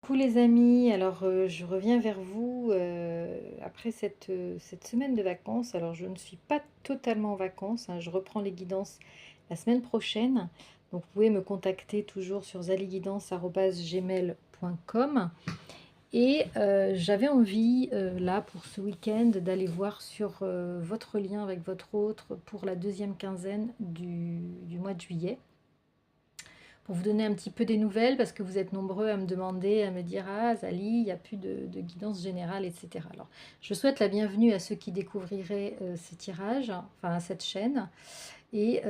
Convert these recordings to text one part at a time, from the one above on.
Coucou les amis, alors je reviens vers vous après cette semaine de vacances. Alors je ne suis pas totalement en vacances, hein, je reprends les guidances la semaine prochaine. Donc vous pouvez me contacter toujours sur zaligidance@gmail.com. Et j'avais envie là pour ce week-end d'aller voir sur votre lien avec votre autre pour la deuxième quinzaine du mois de juillet, pour vous donner un petit peu des nouvelles, parce que vous êtes nombreux à me demander, à me dire: «Ah Zali, il n'y a plus de guidance générale», etc. Alors, je souhaite la bienvenue à ceux qui découvriraient ces tirages, enfin cette chaîne. Et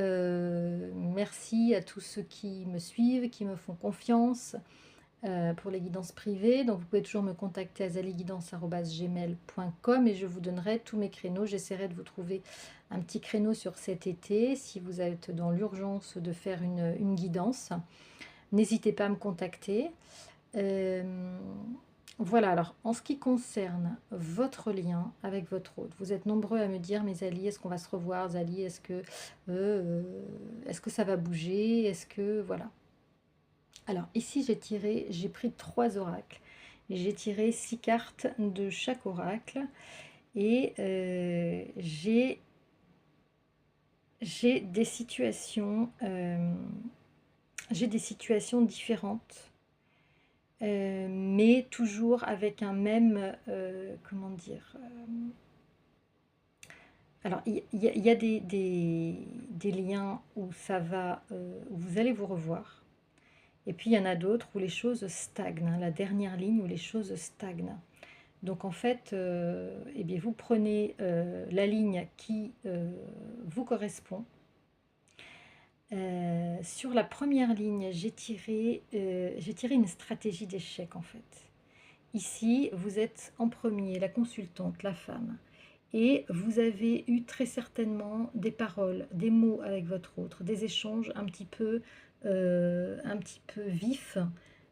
merci à tous ceux qui me suivent, qui me font confiance pour les guidances privées. Donc vous pouvez toujours me contacter à zaliguidance@gmail.com et je vous donnerai tous mes créneaux. J'essaierai de vous trouver un petit créneau sur cet été si vous êtes dans l'urgence de faire une guidance. N'hésitez pas à me contacter. Euh, voilà, alors en ce qui concerne votre lien avec votre hôte, vous êtes nombreux à me dire: «Mais Zali, est-ce qu'on va se revoir? Zali, est-ce que ça va bouger? Est-ce que...» Voilà. Alors ici j'ai pris trois oracles. J'ai tiré 6 cartes de chaque oracle et j'ai des situations, j'ai des situations différentes, mais toujours avec un même, comment dire, alors il y a des liens où ça va, où vous allez vous revoir. Et puis il y en a d'autres où les choses stagnent, hein, la dernière ligne où les choses stagnent. Donc en fait, eh bien, vous prenez la ligne qui vous correspond. Sur la première ligne, j'ai tiré une stratégie d'échec en fait. Ici, vous êtes en premier, la consultante, la femme. Et vous avez eu très certainement des paroles, des mots avec votre autre, des échanges un petit peu vifs,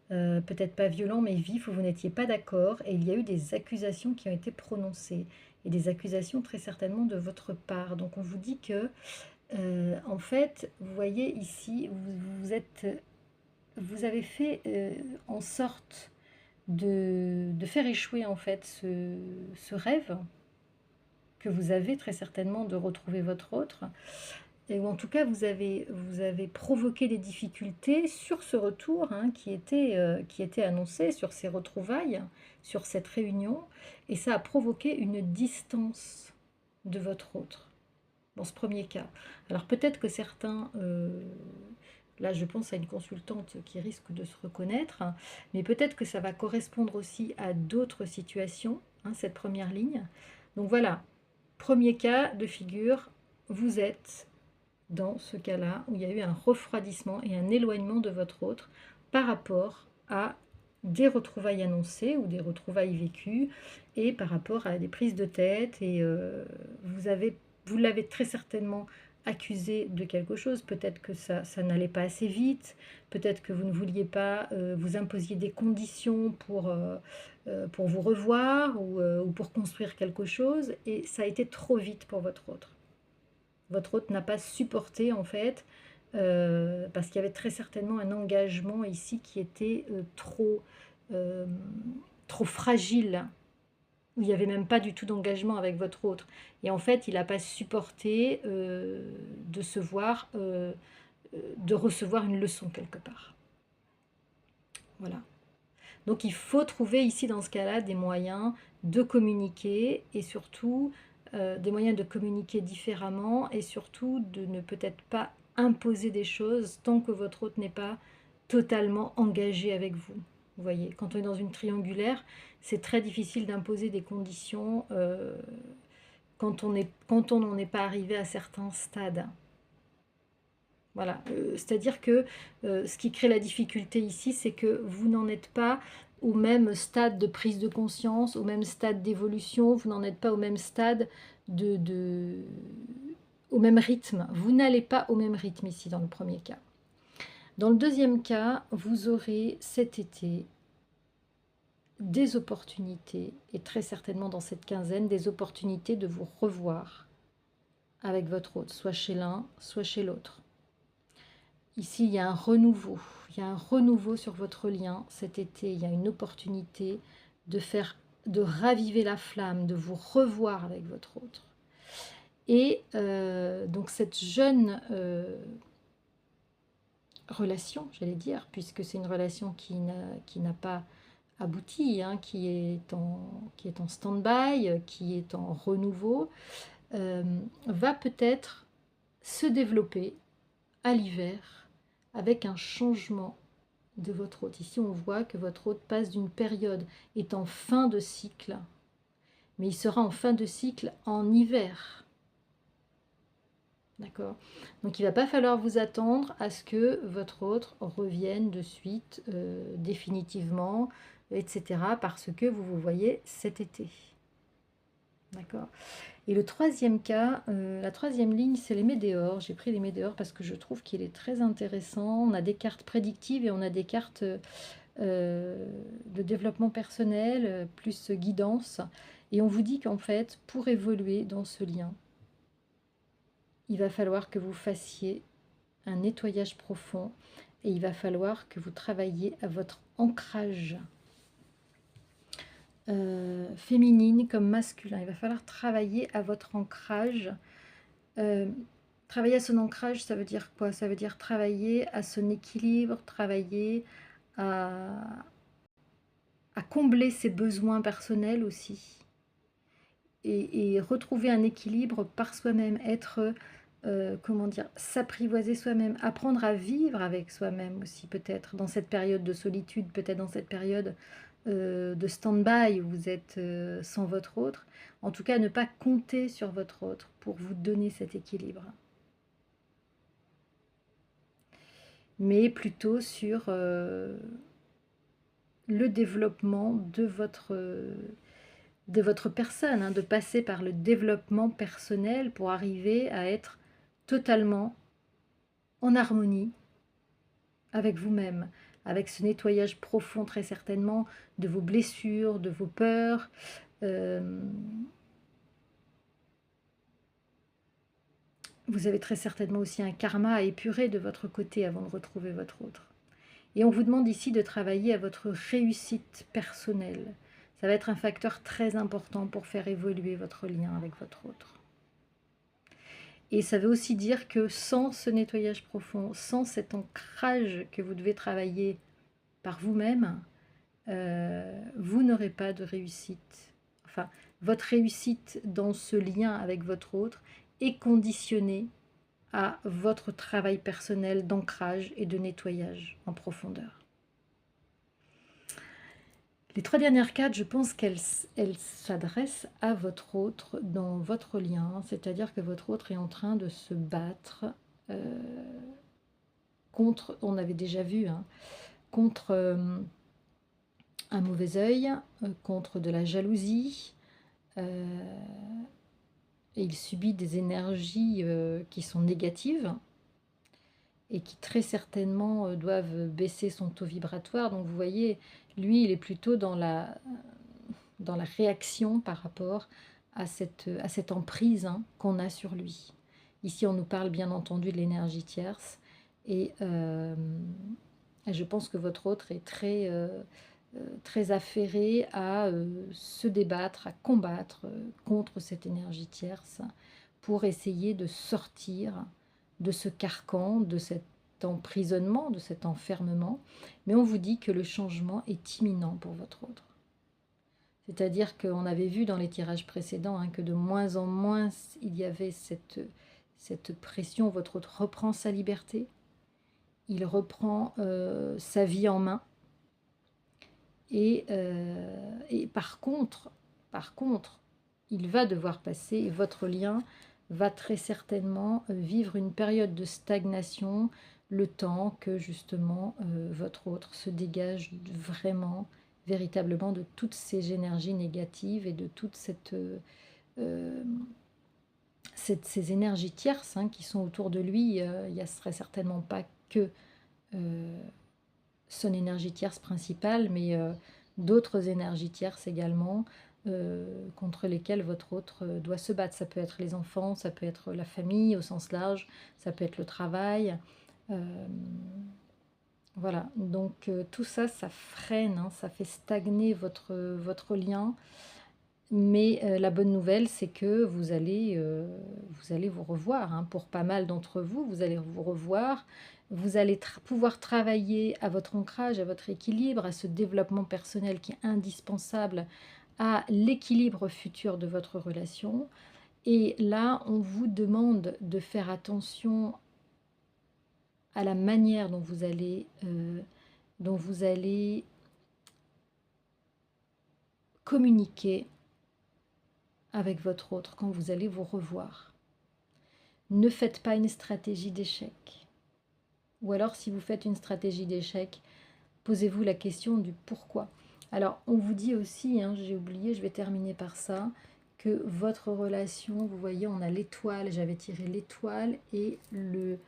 peut-être pas violents, mais vifs, où vous n'étiez pas d'accord. Et il y a eu des accusations qui ont été prononcées. Et des accusations très certainement de votre part. Donc on vous dit que, en fait, vous voyez ici, vous avez fait en sorte de faire échouer en fait ce rêve que vous avez très certainement de retrouver votre autre, ou en tout cas vous avez provoqué des difficultés sur ce retour, hein, qui était annoncé, sur ces retrouvailles, sur cette réunion, et ça a provoqué une distance de votre autre, dans ce premier cas. Alors peut-être que certains, là je pense à une consultante qui risque de se reconnaître, hein, mais peut-être que ça va correspondre aussi à d'autres situations, hein, cette première ligne. Donc voilà, premier cas de figure, vous êtes dans ce cas-là où il y a eu un refroidissement et un éloignement de votre autre par rapport à des retrouvailles annoncées ou des retrouvailles vécues, et par rapport à des prises de tête. Et vous l'avez très certainement accusé de quelque chose. Peut-être que ça n'allait pas assez vite, peut-être que vous ne vouliez pas, vous imposiez des conditions pour vous revoir, ou pour construire quelque chose, et ça a été trop vite pour votre autre. Votre hôte n'a pas supporté en fait, parce qu'il y avait très certainement un engagement ici qui était euh, trop fragile. Il n'y avait même pas du tout d'engagement avec votre autre. Et en fait, il n'a pas supporté de se voir, de recevoir une leçon quelque part. Voilà. Donc il faut trouver ici dans ce cas-là des moyens de communiquer, et surtout des moyens de communiquer différemment, et surtout de ne peut-être pas imposer des choses tant que votre hôte n'est pas totalement engagé avec vous. Vous voyez, quand on est dans une triangulaire, c'est très difficile d'imposer des conditions quand on n'en est pas arrivé à certains stades. Voilà, c'est-à-dire que ce qui crée la difficulté ici, c'est que vous n'en êtes pas au même stade de prise de conscience, au même stade d'évolution, vous n'en êtes pas au même stade au même rythme. Vous n'allez pas au même rythme ici dans le premier cas. Dans le deuxième cas, vous aurez cet été des opportunités, et très certainement dans cette quinzaine, des opportunités de vous revoir avec votre hôte, soit chez l'un, soit chez l'autre. Ici, il y a un renouveau. Il y a un renouveau sur votre lien cet été. Il y a une opportunité de faire, de raviver la flamme, de vous revoir avec votre autre. Et donc cette jeune relation, j'allais dire, puisque c'est une relation qui n'a pas abouti, hein, qui est en stand-by, qui est en renouveau, va peut-être se développer à l'hiver avec un changement de votre hôte. Ici, on voit que votre hôte passe d'une période, est en fin de cycle, mais il sera en fin de cycle en hiver. D'accord? Donc, il ne va pas falloir vous attendre à ce que votre autre revienne de suite, définitivement, etc. Parce que vous vous voyez cet été. D'accord? Et le troisième cas, la troisième ligne, c'est les météores. J'ai pris les météores parce que je trouve qu'il est très intéressant. On a des cartes prédictives et on a des cartes de développement personnel, plus guidance. Et on vous dit qu'en fait, pour évoluer dans ce lien, il va falloir que vous fassiez un nettoyage profond et il va falloir que vous travailliez à votre ancrage féminine comme masculin. Il va falloir travailler à votre ancrage. Travailler à son ancrage, ça veut dire quoi? Ça veut dire travailler à son équilibre, travailler à, à combler ses besoins personnels aussi. Et retrouver un équilibre par soi-même, être, comment dire, s'apprivoiser soi-même, apprendre à vivre avec soi-même aussi peut-être, dans cette période de solitude, peut-être dans cette période de stand-by où vous êtes sans votre autre. En tout cas, ne pas compter sur votre autre pour vous donner cet équilibre. Mais plutôt sur le développement de votre personne, hein, de passer par le développement personnel pour arriver à être totalement en harmonie avec vous-même, avec ce nettoyage profond très certainement de vos blessures, de vos peurs. Vous avez très certainement aussi un karma à épurer de votre côté avant de retrouver votre autre. Et on vous demande ici de travailler à votre réussite personnelle. Ça va être un facteur très important pour faire évoluer votre lien avec votre autre. Et ça veut aussi dire que sans ce nettoyage profond, sans cet ancrage que vous devez travailler par vous-même, vous n'aurez pas de réussite. Enfin, votre réussite dans ce lien avec votre autre est conditionnée à votre travail personnel d'ancrage et de nettoyage en profondeur. Les 3 dernières cartes, je pense qu'elles s'adressent à votre autre dans votre lien, c'est-à-dire que votre autre est en train de se battre contre, on avait déjà vu, hein, contre un mauvais œil, contre de la jalousie, et il subit des énergies qui sont négatives et qui très certainement doivent baisser son taux vibratoire. Donc vous voyez, lui, il est plutôt dans la réaction par rapport à cette emprise, hein, qu'on a sur lui. Ici, on nous parle bien entendu de l'énergie tierce. Et je pense que votre autre est très affairé à se débattre, à combattre contre cette énergie tierce pour essayer de sortir de ce carcan, de cet emprisonnement, de cet enfermement. Mais on vous dit que le changement est imminent pour votre autre. C'est-à-dire qu'on avait vu dans les tirages précédents, hein, que de moins en moins il y avait cette pression. Votre autre reprend sa liberté, il reprend sa vie en main. Et par contre, il va devoir passer, et votre lien va très certainement vivre une période de stagnation, le temps que justement votre autre se dégage vraiment, véritablement de toutes ces énergies négatives et de toutes ces énergies tierces, hein, qui sont autour de lui. Il n'y serait certainement pas que son énergie tierce principale, mais d'autres énergies tierces également, contre lesquelles votre autre doit se battre. Ça peut être les enfants, ça peut être la famille au sens large, ça peut être le travail, Voilà, donc tout ça, ça freine, hein, ça fait stagner votre lien. Mais la bonne nouvelle, c'est que vous allez vous revoir, hein. Pour pas mal d'entre vous, vous allez vous revoir. Vous allez pouvoir travailler à votre ancrage, à votre équilibre, à ce développement personnel qui est indispensable à l'équilibre futur de votre relation. Et là, on vous demande de faire attention à la manière dont vous allez communiquer avec votre autre quand vous allez vous revoir. Ne faites pas une stratégie d'échec. Ou alors, si vous faites une stratégie d'échec, posez-vous la question du pourquoi. Alors, on vous dit aussi, hein, j'ai oublié, je vais terminer par ça, que votre relation, vous voyez, on a l'étoile, j'avais tiré l'étoile et le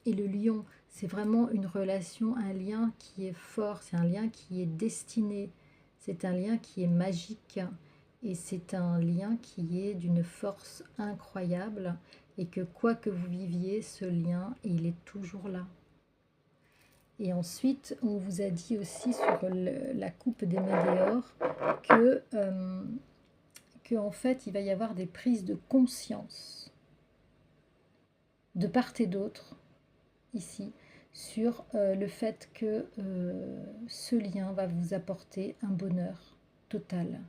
lion. C'est vraiment une relation, un lien qui est fort, c'est un lien qui est destiné, c'est un lien qui est magique et c'est un lien qui est d'une force incroyable et que quoi que vous viviez, ce lien, il est toujours là. Et ensuite, on vous a dit aussi sur la coupe des météores que en fait, il va y avoir des prises de conscience de part et d'autre ici sur le fait que ce lien va vous apporter un bonheur total.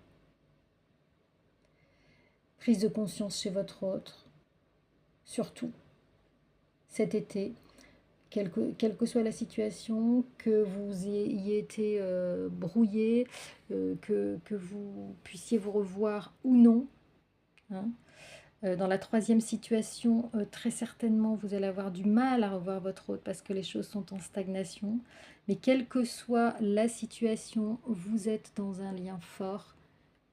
Prise de conscience chez votre autre, surtout cet été, quelle que soit la situation, que vous ayez été brouillé, que vous puissiez vous revoir ou non, hein. Dans la troisième situation, très certainement, vous allez avoir du mal à revoir votre hôte parce que les choses sont en stagnation. Mais quelle que soit la situation, vous êtes dans un lien fort,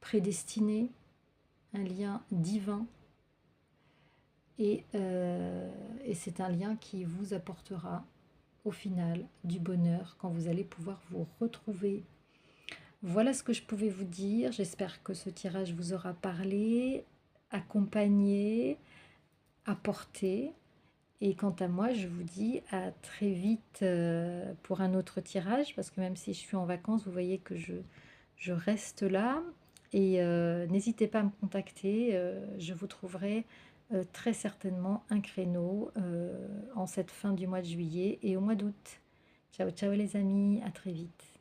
prédestiné, un lien divin. Et c'est un lien qui vous apportera au final du bonheur quand vous allez pouvoir vous retrouver. Voilà ce que je pouvais vous dire. J'espère que ce tirage vous aura parlé, accompagné, apporté. Et quant à moi, je vous dis à très vite pour un autre tirage, parce que même si je suis en vacances, vous voyez que je reste là. Et n'hésitez pas à me contacter, je vous trouverai très certainement un créneau en cette fin du mois de juillet et au mois d'août. Ciao, ciao les amis, à très vite.